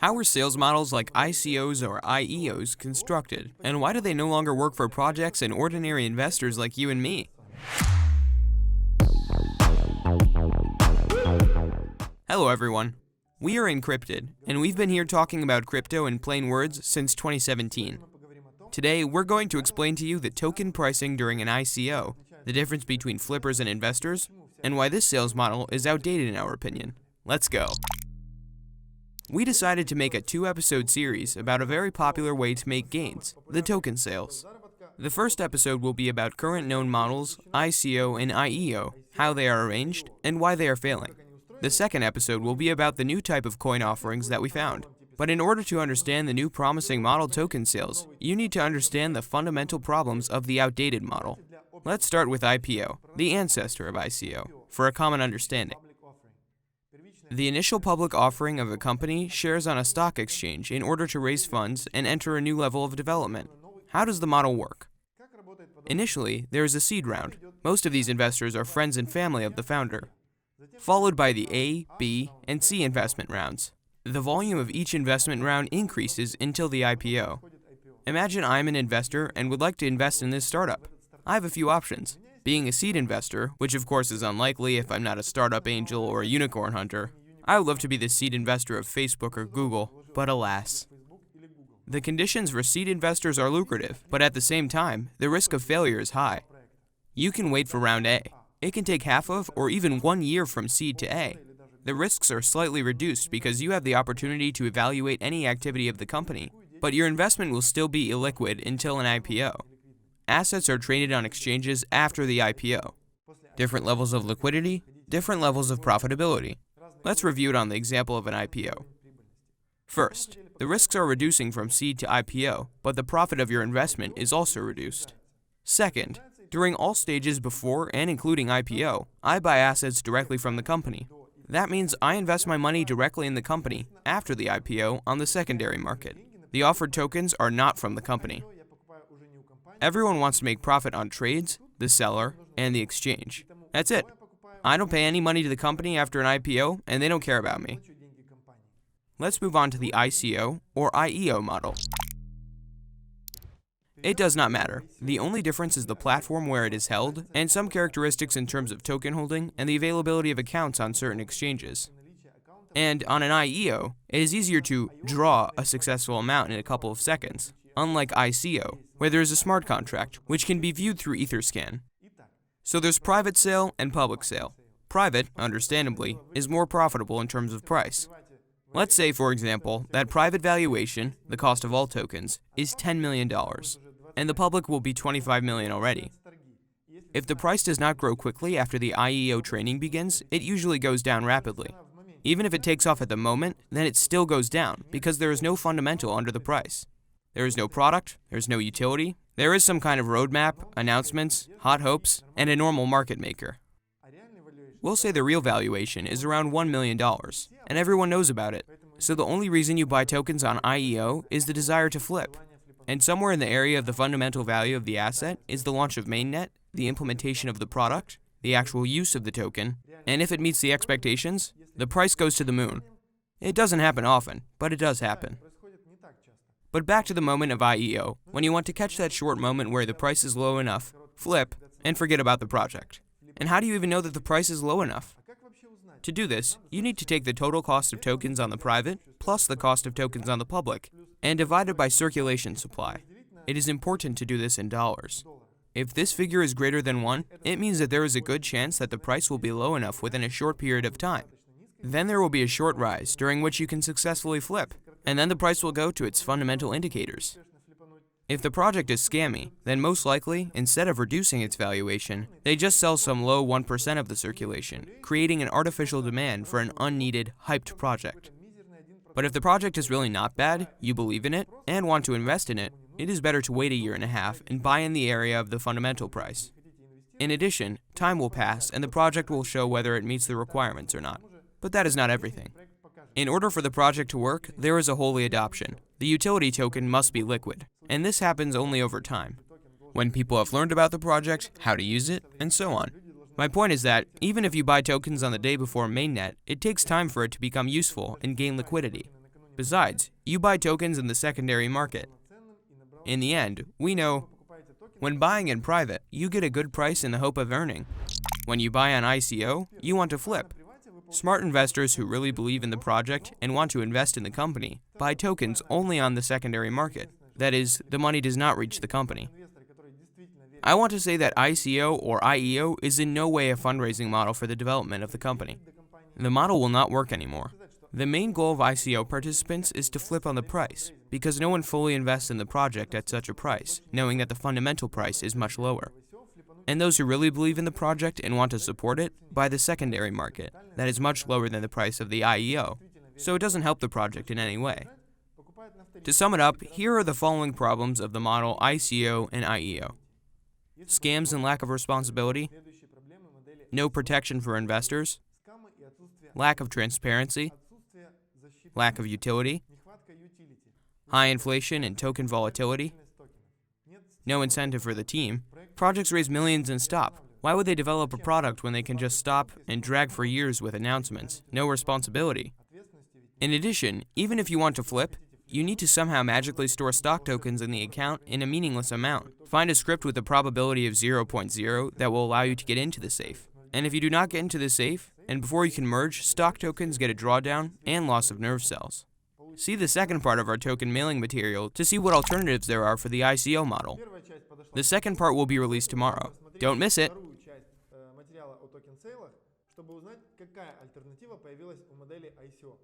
How are sales models like ICOs or IEOs constructed, and why do they no longer work for projects and ordinary investors like you and me? Hello everyone. We are Encrypted, and we've been here talking about crypto in plain words since 2017. Today, we're going to explain to you the token pricing during an ICO, the difference between flippers and investors, and why this sales model is outdated in our opinion. Let's go. We decided to make a 2-episode series about a very popular way to make gains, the token sales. The first episode will be about current known models, ICO and IEO, how they are arranged, and why they are failing. The second episode will be about the new type of coin offerings that we found. But in order to understand the new promising model token sales, you need to understand the fundamental problems of the outdated model. Let's start with IPO, the ancestor of ICO, for a common understanding. The initial public offering of a company shares on a stock exchange in order to raise funds and enter a new level of development. How does the model work? Initially, there is a seed round. Most of these investors are friends and family of the founder, followed by the A, B, and C investment rounds. The volume of each investment round increases until the IPO. Imagine I'm an investor and would like to invest in this startup. I have a few options. Being a seed investor, which of course is unlikely if I'm not a startup angel or a unicorn hunter. I would love to be the seed investor of Facebook or Google, but alas. The conditions for seed investors are lucrative, but at the same time, the risk of failure is high. You can wait for round A. It can take half of or even 1 year from seed to A. The risks are slightly reduced because you have the opportunity to evaluate any activity of the company, but your investment will still be illiquid until an IPO. Assets are traded on exchanges after the IPO. Different levels of liquidity, different levels of profitability. Let's review it on the example of an IPO. First, the risks are reducing from seed to IPO, but the profit of your investment is also reduced. Second, during all stages before and including IPO, I buy assets directly from the company. That means I invest my money directly in the company after the IPO on the secondary market. The offered tokens are not from the company. Everyone wants to make profit on trades, the seller, and the exchange. That's it. I don't pay any money to the company after an IPO, and they don't care about me. Let's move on to the ICO or IEO model. It does not matter. The only difference is the platform where it is held, and some characteristics in terms of token holding and the availability of accounts on certain exchanges. And on an IEO, it is easier to draw a successful amount in a couple of seconds, unlike ICO, where there is a smart contract, which can be viewed through Etherscan. So there's private sale and public sale. Private, understandably, is more profitable in terms of price. Let's say, for example, that private valuation, the cost of all tokens, is $10 million, and the public will be $25 million already. If the price does not grow quickly after the IEO training begins, it usually goes down rapidly. Even if it takes off at the moment, then it still goes down because there is no fundamental under the price. There is no product, there is no utility, there is some kind of roadmap, announcements, hot hopes, and a normal market maker. We'll say the real valuation is around $1 million, and everyone knows about it. So the only reason you buy tokens on IEO is the desire to flip. And somewhere in the area of the fundamental value of the asset is the launch of mainnet, the implementation of the product, the actual use of the token, and if it meets the expectations, the price goes to the moon. It doesn't happen often, but it does happen. But back to the moment of IEO, when you want to catch that short moment where the price is low enough, flip, and forget about the project. And how do you even know that the price is low enough? To do this, you need to take the total cost of tokens on the private, plus the cost of tokens on the public, and divide it by circulation supply. It is important to do this in dollars. If this figure is greater than 1, it means that there is a good chance that the price will be low enough within a short period of time. Then there will be a short rise, during which you can successfully flip, and then the price will go to its fundamental indicators. If the project is scammy, then most likely, instead of reducing its valuation, they just sell some low 1% of the circulation, creating an artificial demand for an unneeded, hyped project. But if the project is really not bad, you believe in it, and want to invest in it, it is better to wait a year and a half and buy in the area of the fundamental price. In addition, time will pass and the project will show whether it meets the requirements or not. But that is not everything. In order for the project to work, there is a holy adoption. The utility token must be liquid, and this happens only over time, when people have learned about the project, how to use it, and so on. My point is that, even if you buy tokens on the day before mainnet, it takes time for it to become useful and gain liquidity. Besides, you buy tokens in the secondary market. In the end, we know, when buying in private, you get a good price in the hope of earning. When you buy on ICO, you want to flip. Smart investors who really believe in the project and want to invest in the company buy tokens only on the secondary market. That is, the money does not reach the company. I want to say that ICO or IEO is in no way a fundraising model for the development of the company. The model will not work anymore. The main goal of ICO participants is to flip on the price, because no one fully invests in the project at such a price, knowing that the fundamental price is much lower. And those who really believe in the project and want to support it buy the secondary market, that is much lower than the price of the IEO, so it doesn't help the project in any way. To sum it up, here are the following problems of the model ICO and IEO. Scams and lack of responsibility, no protection for investors, lack of transparency, lack of utility, high inflation and token volatility, no incentive for the team. Projects raise millions and stop. Why would they develop a product when they can just stop and drag for years with announcements? No responsibility. In addition, even if you want to flip, you need to somehow magically store stock tokens in the account in a meaningless amount. Find a script with a probability of 0.0 that will allow you to get into the safe. And if you do not get into the safe, and before you can merge, stock tokens get a drawdown and loss of nerve cells. See the second part of our token mailing material to see what alternatives there are for the ICO model. The second part will be released tomorrow. Don't miss it! Чтобы узнать, какая альтернатива появилась у модели ICO.